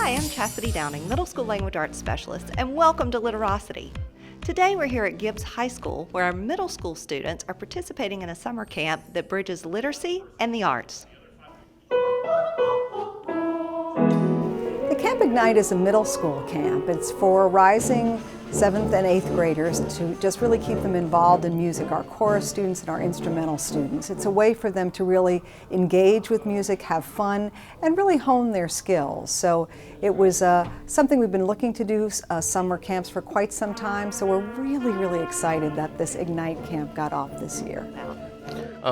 Hi, I'm Chastity Downing, Middle School Language Arts Specialist, and welcome to Literocity. Today we're here at Gibbs High School, where our middle school students are participating in a summer camp that bridges literacy and the arts. The Camp Ignite is a middle school camp. It's for rising 7th and 8th graders to just really keep them involved in music, our chorus students and our instrumental students. It's a way for them to really engage with music, have fun, and really hone their skills. So it was something we've been looking to do, summer camps, for quite some time, so we're really excited that this Ignite camp got off this year.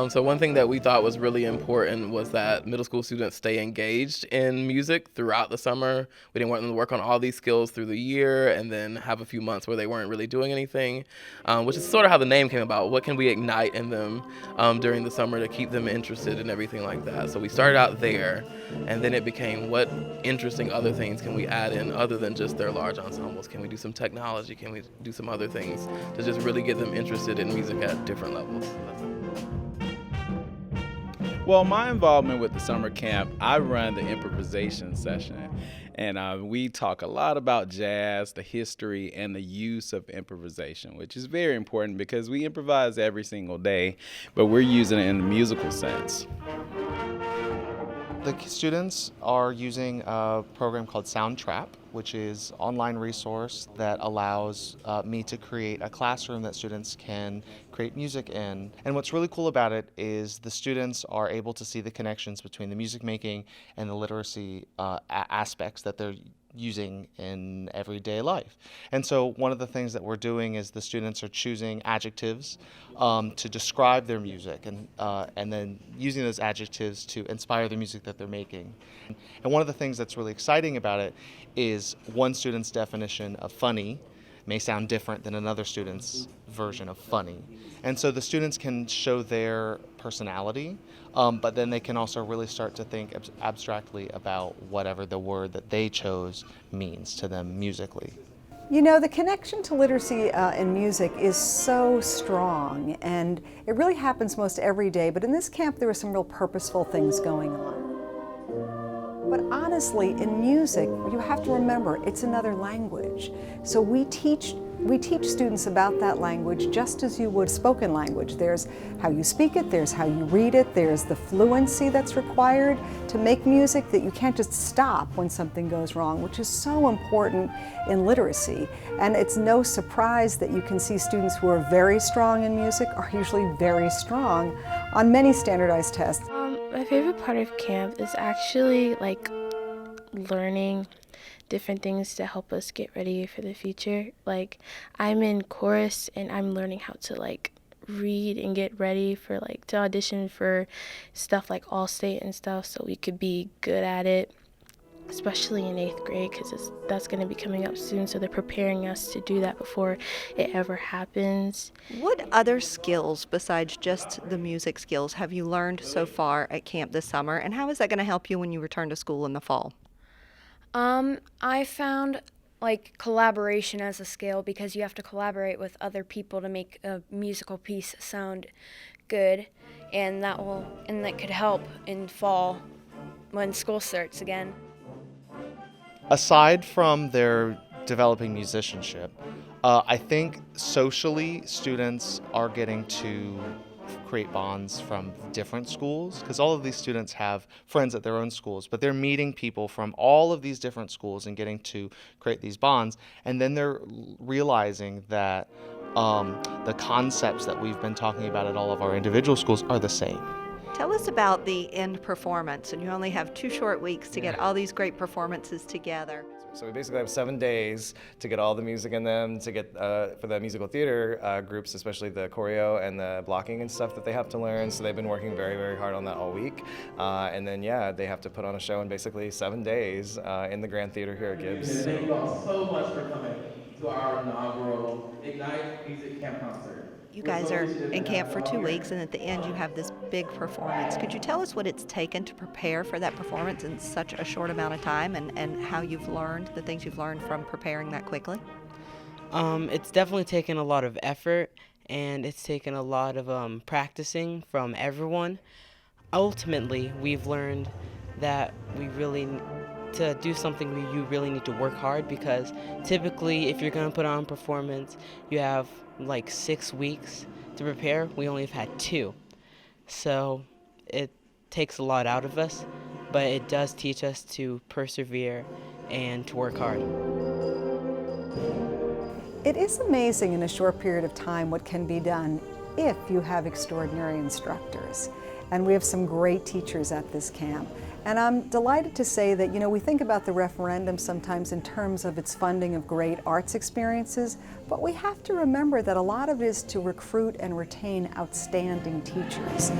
So one thing that we thought was really important was that middle school students stay engaged in music throughout the summer. We didn't want them to work on all these skills through the year and then have a few months where they weren't really doing anything, which is sort of how the name came about. What can we ignite in them during the summer to keep them interested and everything like that? So we started out there, and then it became, what interesting other things can we add in other than just their large ensembles? Can we do some technology? Can we do some other things to just really get them interested in music at different levels? Well, my involvement with the summer camp, I run the improvisation session, and we talk a lot about jazz, the history, and the use of improvisation, which is very important because we improvise every single day, but we're using it in a musical sense. The students are using a program called Soundtrap, which is an online resource that allows me to create a classroom that students can create music in. And what's really cool about it is the students are able to see the connections between the music making and the literacy aspects that they're using in everyday life. And so one of the things that we're doing is the students are choosing adjectives to describe their music, and then using those adjectives to inspire the music that they're making. And one of the things that's really exciting about it is one student's definition of funny may sound different than another student's version of funny. And so the students can show their personality, but then they can also really start to think abstractly about whatever the word that they chose means to them musically. You know, the connection to literacy in music is so strong, and it really happens most every day, but in this camp there were some real purposeful things going on. But honestly, in music, you have to remember it's another language. So we teach students about that language just as you would spoken language. There's how you speak it, there's how you read it, there's the fluency that's required to make music, that you can't just stop when something goes wrong, which is so important in literacy. And it's no surprise that you can see students who are very strong in music are usually very strong on many standardized tests. My favorite part of camp is actually learning different things to help us get ready for the future. Like, I'm in chorus and I'm learning how to read and get ready for to audition for stuff like All-State and stuff, so we could be good at it, especially in 8th grade, because that's going to be coming up soon, so they're preparing us to do that before it ever happens. What other skills besides just the music skills have you learned so far at camp this summer, and how is that going to help you when you return to school in the fall? I found collaboration as a skill, because you have to collaborate with other people to make a musical piece sound good, and that could help in fall when school starts again. Aside from their developing musicianship, I think socially students are getting to create bonds from different schools, because all of these students have friends at their own schools, but they're meeting people from all of these different schools and getting to create these bonds, and then they're realizing that the concepts that we've been talking about at all of our individual schools are the same. Tell us about the end performance, and you only have 2 short weeks to get all these great performances together. So we basically have 7 days to get all the music in them, to get for the musical theater groups, especially the choreo and the blocking and stuff that they have to learn. So they've been working very hard on that all week. And then, they have to put on a show in basically 7 days in the Grand Theater here at Gibbs. Thank you all so much for coming to our inaugural Ignite Music Camp Concert. You guys are in camp for 2 weeks, and at the end you have this big performance. Could you tell us what it's taken to prepare for that performance in such a short amount of time, and how you've learned, the things you've learned from preparing that quickly? It's definitely taken a lot of effort, and it's taken a lot of practicing from everyone. Ultimately, we've learned that we really to do something where you really need to work hard, because typically if you're going to put on a performance, you have like 6 weeks to prepare. We only have had 2. So it takes a lot out of us, but it does teach us to persevere and to work hard. It is amazing in a short period of time what can be done if you have extraordinary instructors. And we have some great teachers at this camp. And I'm delighted to say that, you know, we think about the referendum sometimes in terms of its funding of great arts experiences, but we have to remember that a lot of it is to recruit and retain outstanding teachers.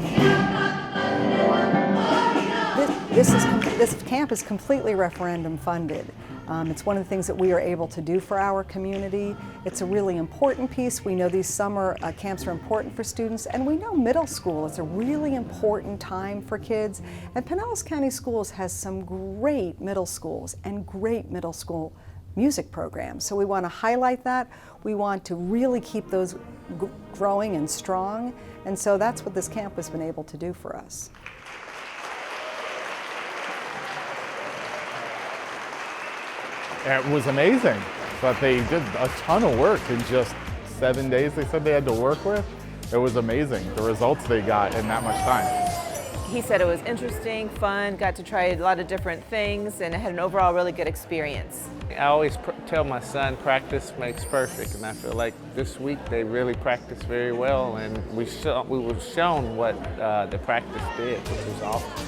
This camp is completely referendum funded. It's one of the things that we are able to do for our community. It's a really important piece. We know these summer camps are important for students, and we know middle school is a really important time for kids. And Pinellas County Schools has some great middle schools and great middle school music programs. So we want to highlight that. We want to really keep those growing and strong. And so that's what this camp has been able to do for us. It was amazing, but they did a ton of work in just 7 days they said they had to work with. It was amazing, the results they got in that much time. He said it was interesting, fun, got to try a lot of different things, and had an overall really good experience. I always tell my son practice makes perfect, and I feel like this week they really practiced very well, and we were shown what the practice did, which was awesome.